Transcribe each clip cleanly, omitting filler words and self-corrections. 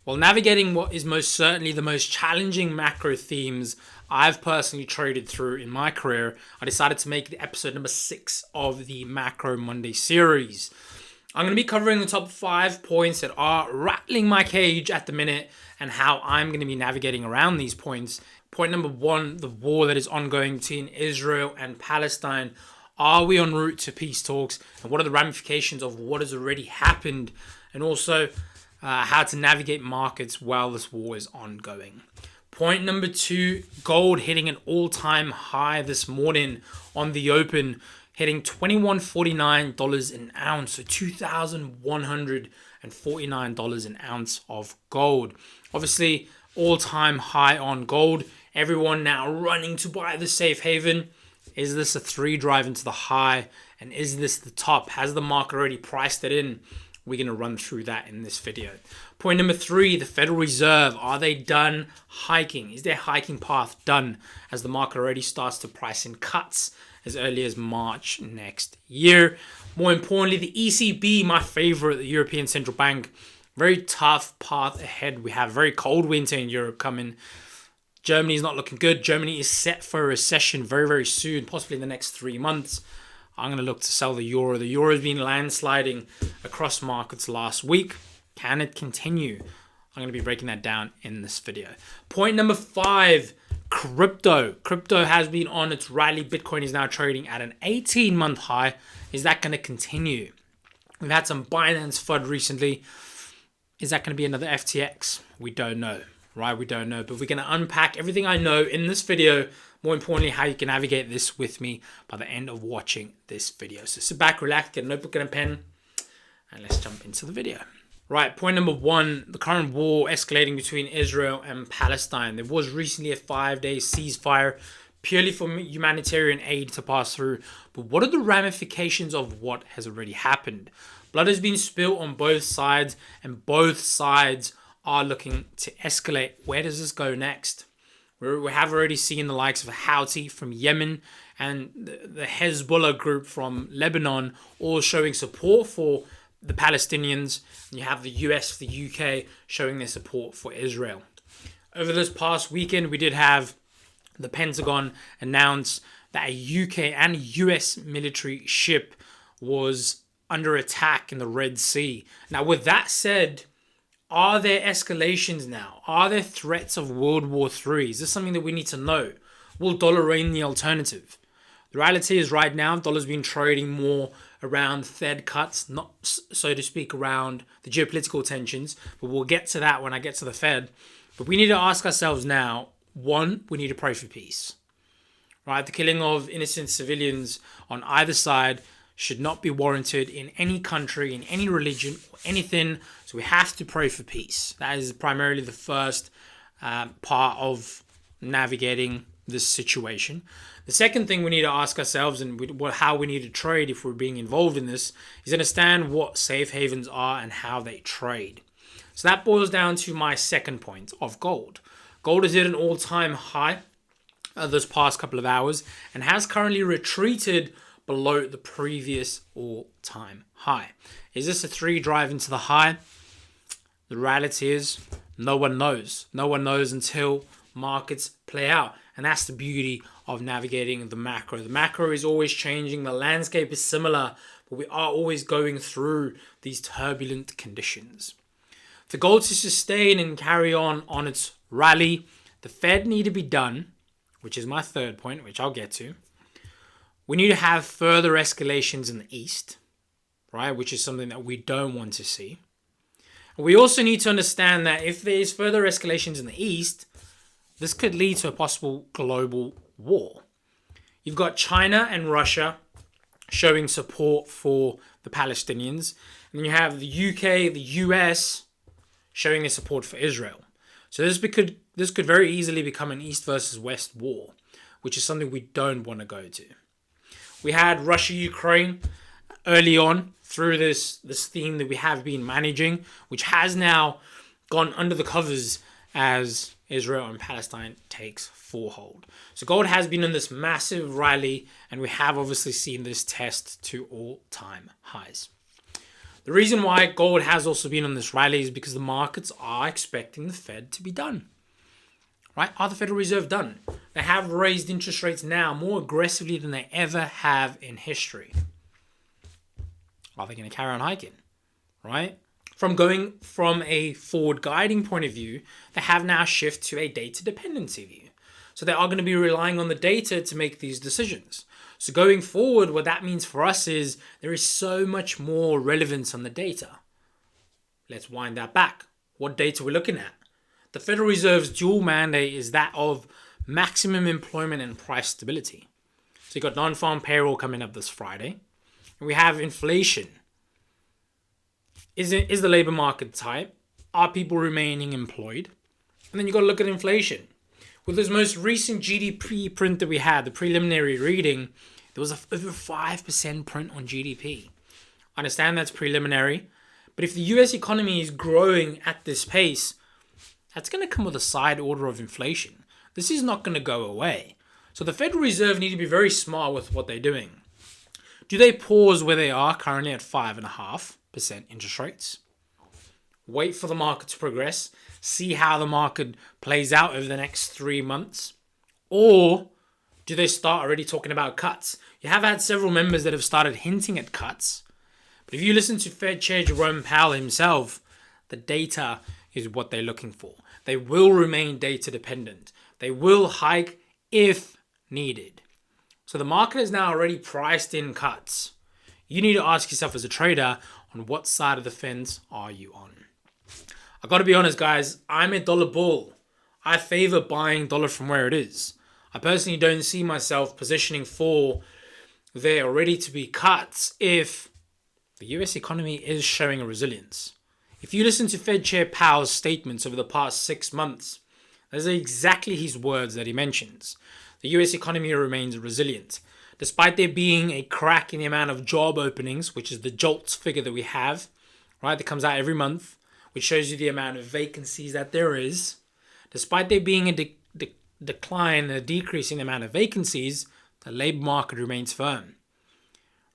While navigating what is most certainly the most challenging macro themes I've personally traded through in my career, I decided to make the episode number 6 of the Macro Monday series. I'm going to be covering the top 5 points that are rattling my cage at the minute and how I'm going to be navigating around these points. Point number 1, the war that is ongoing between Israel and Palestine. Are we en route to peace talks? And what are the ramifications of what has already happened? And also, how to navigate markets while this war is ongoing. Point number 2, gold hitting an all-time high this morning on the open, hitting $21.49 an ounce, so $2,149 an ounce of gold. Obviously, all-time high on gold. Everyone now running to buy the safe haven. Is this a 3 drive into the high? And is this the top? Has the market already priced it in? We're going to run through that in this video. Point number 3, the Federal Reserve. Are they done hiking? Is their hiking path done as the market already starts to price in cuts as early as March next year? More importantly, the ECB, my favorite, the European Central Bank. Very tough path ahead. We have very cold winter in Europe coming. Germany is not looking good. Germany is set for a recession very, very soon, possibly in the next 3 months. I'm going to look to sell the euro. The euro has been landsliding across markets last week. Can it continue? I'm going to be breaking that down in this video. Point number 5, crypto. Crypto has been on its rally. Bitcoin is now trading at an 18-month high. Is that going to continue? We've had some Binance FUD recently. Is that going to be another FTX? We don't know, right? We don't know. But we're going to unpack everything I know in this video. More importantly, how you can navigate this with me by the end of watching this video. So sit back, relax, get a notebook and a pen, and let's jump into the video. Right, point number 1, the current war escalating between Israel and Palestine. There was recently a 5-day ceasefire purely for humanitarian aid to pass through. But what are the ramifications of what has already happened? Blood has been spilled on both sides, and both sides are looking to escalate. Where does this go next? We have already seen the likes of Houthi from Yemen and the Hezbollah group from Lebanon all showing support for the Palestinians. And you have the US, the UK showing their support for Israel. Over this past weekend, we did have the Pentagon announce that a UK and US military ship was under attack in the Red Sea. Now, with that said, are there escalations now? Are there threats of World War III? Is this something that we need to know? Will dollar reign the alternative? The reality is right now, dollar's been trading more around Fed cuts, not so to speak around the geopolitical tensions, but we'll get to that when I get to the Fed. But we need to ask ourselves now, 1, we need to pray for peace. Right? The killing of innocent civilians on either side should not be warranted in any country, in any religion, or anything. So we have to pray for peace. That is primarily the first part of navigating this situation. The second thing we need to ask ourselves and how we need to trade if we're being involved in this is understand what safe havens are and how they trade. So that boils down to my second point of gold. Gold is at an all-time high this past couple of hours and has currently retreated below the previous all-time high. Is this a 3 drive into the high? The reality is no one knows. No one knows until markets play out. And that's the beauty of navigating the macro. The macro is always changing. The landscape is similar, but we are always going through these turbulent conditions. For gold to sustain and carry on its rally, the Fed need to be done, which is my third point, which I'll get to. We need to have further escalations in the East, right? Which is something that we don't want to see. We also need to understand that if there is further escalations in the East, this could lead to a possible global war. You've got China and Russia showing support for the Palestinians. And you have the UK, the US showing their support for Israel. So this could very easily become an East versus West war, which is something we don't want to go to. We had Russia-Ukraine early on through this theme that we have been managing, which has now gone under the covers as Israel and Palestine takes foothold. So gold has been in this massive rally, and we have obviously seen this test to all-time highs. The reason why gold has also been on this rally is because the markets are expecting the Fed to be done. Right? Are the Federal Reserve done? They have raised interest rates now more aggressively than they ever have in history. Are they going to carry on hiking? Right? From going from a forward guiding point of view, they have now shifted to a data dependency view. So they are going to be relying on the data to make these decisions. So going forward, what that means for us is there is so much more relevance on the data. Let's wind that back. What data we're looking at? The Federal Reserve's dual mandate is that of maximum employment and price stability. So you've got non-farm payroll coming up this Friday. And we have inflation. Is the labor market tight? Are people remaining employed? And then you've got to look at inflation. With this most recent GDP print that we had, the preliminary reading, there was over 5% print on GDP. I understand that's preliminary, but if the US economy is growing at this pace, that's going to come with a side order of inflation. This is not going to go away. So the Federal Reserve need to be very smart with what they're doing. Do they pause where they are currently at 5.5% interest rates? Wait for the market to progress, see how the market plays out over the next 3 months? Or do they start already talking about cuts? You have had several members that have started hinting at cuts. But if you listen to Fed Chair Jerome Powell himself, the data is what they're looking for. They will remain data dependent. They will hike if needed. So the market has now already priced in cuts. You need to ask yourself as a trader, on what side of the fence are you on? I got to be honest, guys, I'm a dollar bull. I favor buying dollar from where it is. I personally don't see myself positioning for there already to be cuts if the US economy is showing a resilience. If you listen to Fed Chair Powell's statements over the past 6 months, those are exactly his words that he mentions. The US economy remains resilient. Despite there being a crack in the amount of job openings, which is the JOLTS figure that we have, right, that comes out every month, which shows you the amount of vacancies that there is. Despite there being a decline, a decrease in the amount of vacancies, the labor market remains firm.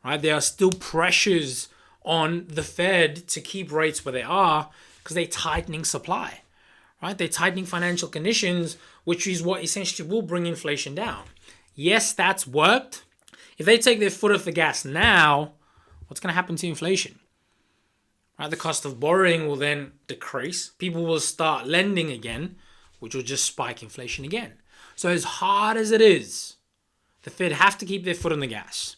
Right? There are still pressures on the Fed to keep rates where they are because they're tightening supply. Right? They're tightening financial conditions, which is what essentially will bring inflation down. Yes, that's worked. If they take their foot off the gas now, what's going to happen to inflation? Right, the cost of borrowing will then decrease. People will start lending again, which will just spike inflation again. So as hard as it is, the Fed have to keep their foot on the gas.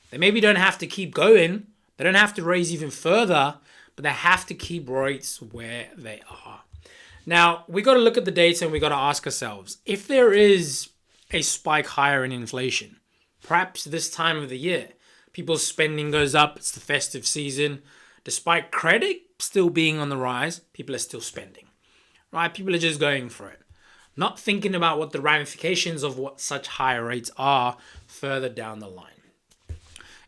They maybe don't have to keep going. They don't have to raise even further, but they have to keep rates where they are. Now, we got to look at the data and we got to ask ourselves, if there is a spike higher in inflation, perhaps this time of the year, people's spending goes up, it's the festive season. Despite credit still being on the rise, people are still spending, right? People are just going for it, not thinking about what the ramifications of what such higher rates are further down the line.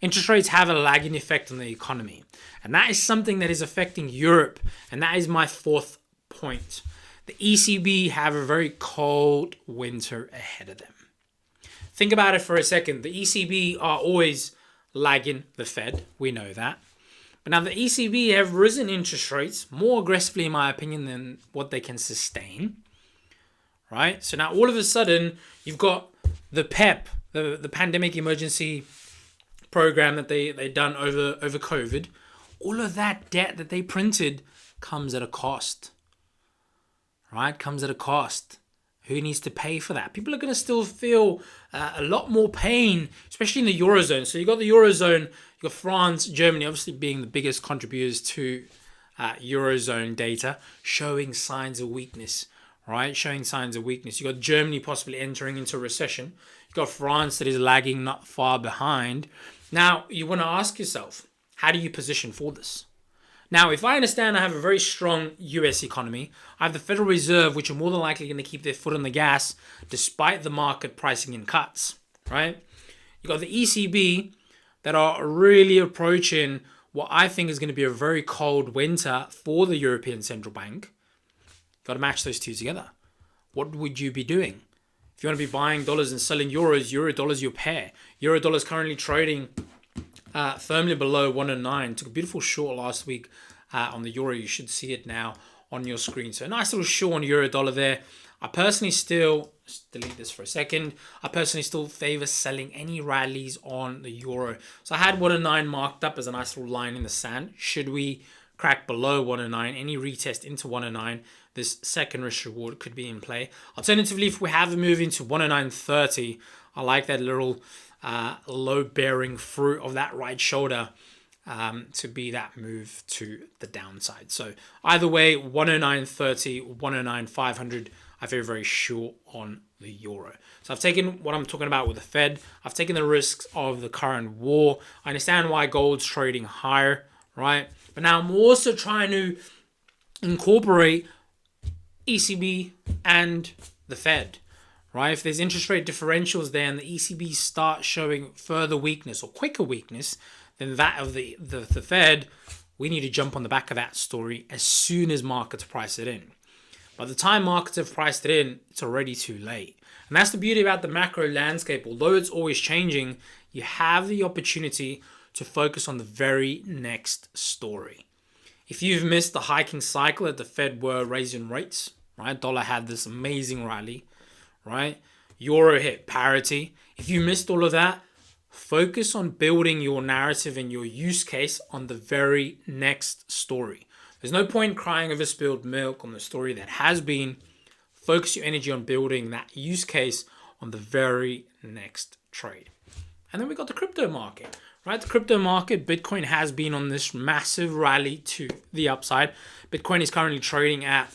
Interest rates have a lagging effect on the economy, and that is something that is affecting Europe, and that is my fourth point. The ECB have a very cold winter ahead of them. Think about it for a second. The ECB are always lagging the Fed. We know that. But now the ECB have risen interest rates more aggressively, in my opinion, than what they can sustain. Right? So now all of a sudden, you've got the PEP, the Pandemic Emergency Program that they done over COVID. All of that debt that they printed comes at a cost. Right? Comes at a cost. Who needs to pay for that? People are going to still feel a lot more pain, especially in the Eurozone. So you've got the Eurozone, you've got France, Germany, obviously being the biggest contributors to Eurozone data, showing signs of weakness, right? Showing signs of weakness. You've got Germany possibly entering into a recession. You've got France that is lagging not far behind. Now, you want to ask yourself, how do you position for this? Now, if I understand I have a very strong US economy, I have the Federal Reserve, which are more than likely going to keep their foot on the gas despite the market pricing in cuts, right? You've got the ECB that are really approaching what I think is going to be a very cold winter for the European Central Bank. You've got to match those two together. What would you be doing? If you want to be buying dollars and selling euros, euro dollars your pair. Euro dollar is currently trading firmly below 109. Took a beautiful short last week on the euro. You should see it now on your screen. So a nice little short on euro dollar there. I personally still, just delete this for a second. I personally still favor selling any rallies on the euro. So I had 109 marked up as a nice little line in the sand. Should we crack below 109, any retest into 109, this second risk reward could be in play. Alternatively, if we have a move into 109.30, I like that little low bearing fruit of that right shoulder to be that move to the downside. So either way, 109.30, 109.500, I feel very short on the euro. So I've taken what I'm talking about with the Fed. I've taken the risks of the current war. I understand why gold's trading higher, right? But now I'm also trying to incorporate ECB and the Fed, right? If there's interest rate differentials there and the ECB starts showing further weakness or quicker weakness than that of the Fed, we need to jump on the back of that story as soon as markets price it in. By the time markets have priced it in, it's already too late. And that's the beauty about the macro landscape. Although it's always changing, you have the opportunity to focus on the very next story. If you've missed the hiking cycle that the Fed were raising rates, right? Dollar had this amazing rally, right? Euro hit parity. If you missed all of that, focus on building your narrative and your use case on the very next story. There's no point crying over spilled milk on the story that has been. Focus your energy on building that use case on the very next trade. And then we got the crypto market, right? The crypto market, Bitcoin has been on this massive rally to the upside. Bitcoin is currently trading at,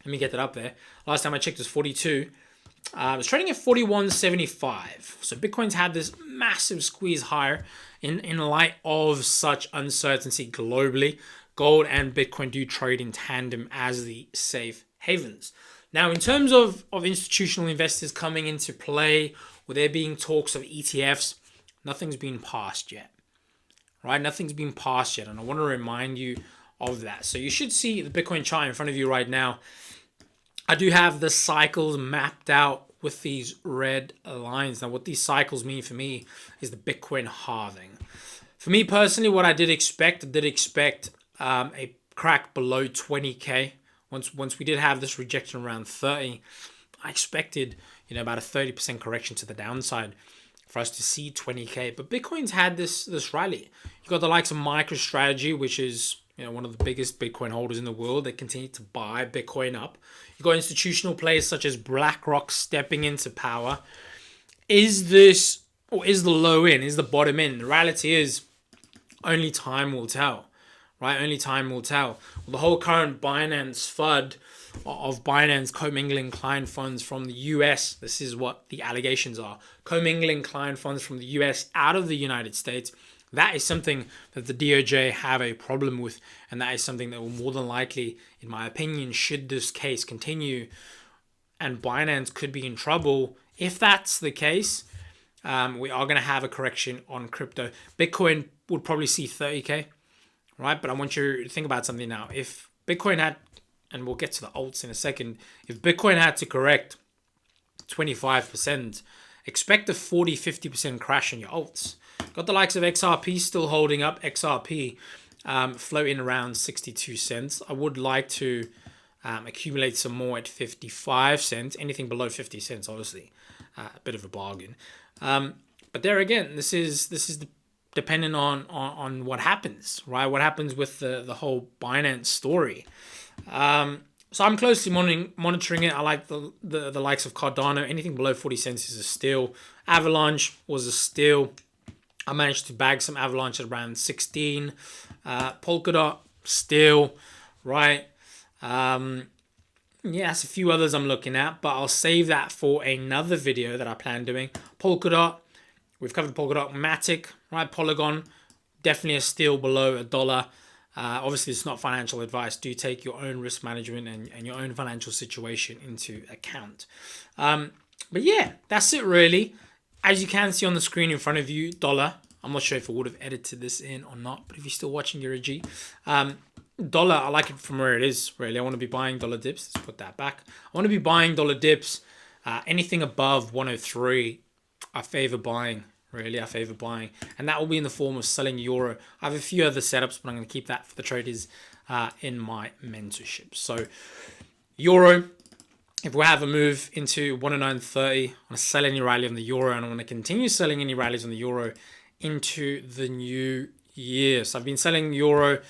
let me get that up there. Last time I checked it was 42. It was trading at 41.75. So Bitcoin's had this massive squeeze higher in light of such uncertainty globally. Gold and Bitcoin do trade in tandem as the safe havens. Now, in terms of institutional investors coming into play, with there being talks of ETFs, nothing's been passed yet, right? Nothing's been passed yet, and I want to remind you of that. So you should see the Bitcoin chart in front of you right now. I do have the cycles mapped out with these red lines. Now, what these cycles mean for me is the Bitcoin halving. For me personally, what I did expect a crack below 20K. Once we did have this rejection around 30, I expected about a 30% correction to the downside for us to see 20K. But Bitcoin's had this rally. You got the likes of MicroStrategy, which is one of the biggest Bitcoin holders in the world. They continue to buy Bitcoin up. You got institutional players such as BlackRock stepping into power. Is this, or is the low in? Is the bottom in? The reality is, only time will tell. Right, only time will tell. Well, the whole current Binance FUD of Binance commingling client funds from the US, this is what the allegations are, commingling client funds from the US out of the United States. That is something that the DOJ have a problem with, and that is something that will more than likely, in my opinion, should this case continue, and Binance could be in trouble. If that's the case, we are going to have a correction on crypto. Bitcoin would probably see 30K. Right, but I want you to think about something now. If Bitcoin had, and we'll get to the alts in a second, if Bitcoin had to correct 25%, expect a 40-50% crash in your alts. Got the likes of XRP still holding up. XRP floating around 62 cents. I would like to accumulate some more at 55 cents. Anything below 50 cents, obviously, a bit of a bargain. But there again, this is the depending on what happens, right? What happens with the whole Binance story. So I'm closely monitoring it. I like the likes of Cardano. Anything below 40 cents is a steal. Avalanche was a steal. I managed to bag some Avalanche at around 16. Polkadot, steal, right? Yeah, there's a few others I'm looking at, but I'll save that for another video that I plan doing. Polkadot. We've covered Polkadot. Matic, right? Polygon, definitely a steal below $1. Obviously, it's not financial advice. Do take your own risk management and your own financial situation into account. But yeah, that's it really. As you can see on the screen in front of you, dollar. I'm not sure if I would have edited this in or not, but if you're still watching, you're a G. Dollar, I like it from where it is, really. I want to be buying dollar dips. Let's put that back. I want to be buying dollar dips. Anything above 103, I favor buying, really, I favor buying. And that will be in the form of selling euro. I have a few other setups, but I'm going to keep that for the traders in my mentorship. So euro, if we have a move into 109.30, I'm going to sell any rally on the euro, and I'm going to continue selling any rallies on the euro into the new year. So I've been selling euro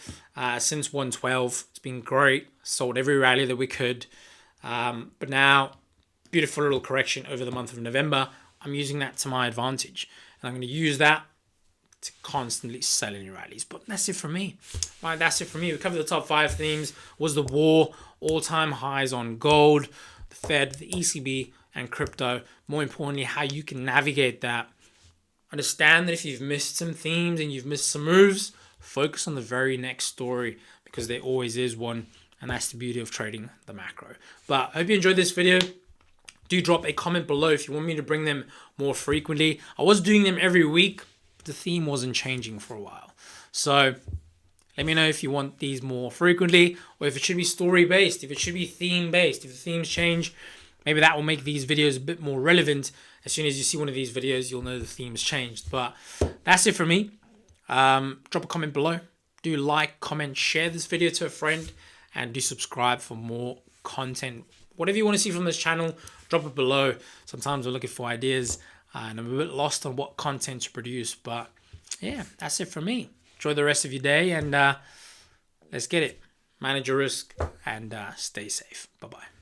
since 112. It's been great. Sold every rally that we could. But now, beautiful little correction over the month of November. I'm using that to my advantage. And I'm going to use that to constantly sell any rallies. But that's it for me. Right, that's it for me. We covered the top 5 themes. Was the war, all-time highs on gold, the Fed, the ECB, and crypto. More importantly, how you can navigate that. Understand that if you've missed some themes and you've missed some moves, focus on the very next story, because there always is one. And that's the beauty of trading the macro. But I hope you enjoyed this video. Do drop a comment below if you want me to bring them more frequently. I was doing them every week, but the theme wasn't changing for a while. So let me know if you want these more frequently, or if it should be story-based, if it should be theme-based. If the themes change, maybe that will make these videos a bit more relevant. As soon as you see one of these videos, you'll know the theme's changed. But that's it for me. Drop a comment below. Do like, comment, share this video to a friend, and do subscribe for more content. Whatever you want to see from this channel, drop it below. Sometimes we're looking for ideas, and I'm a bit lost on what content to produce. But yeah, that's it for me. Enjoy the rest of your day, and let's get it. Manage your risk and stay safe. Bye-bye.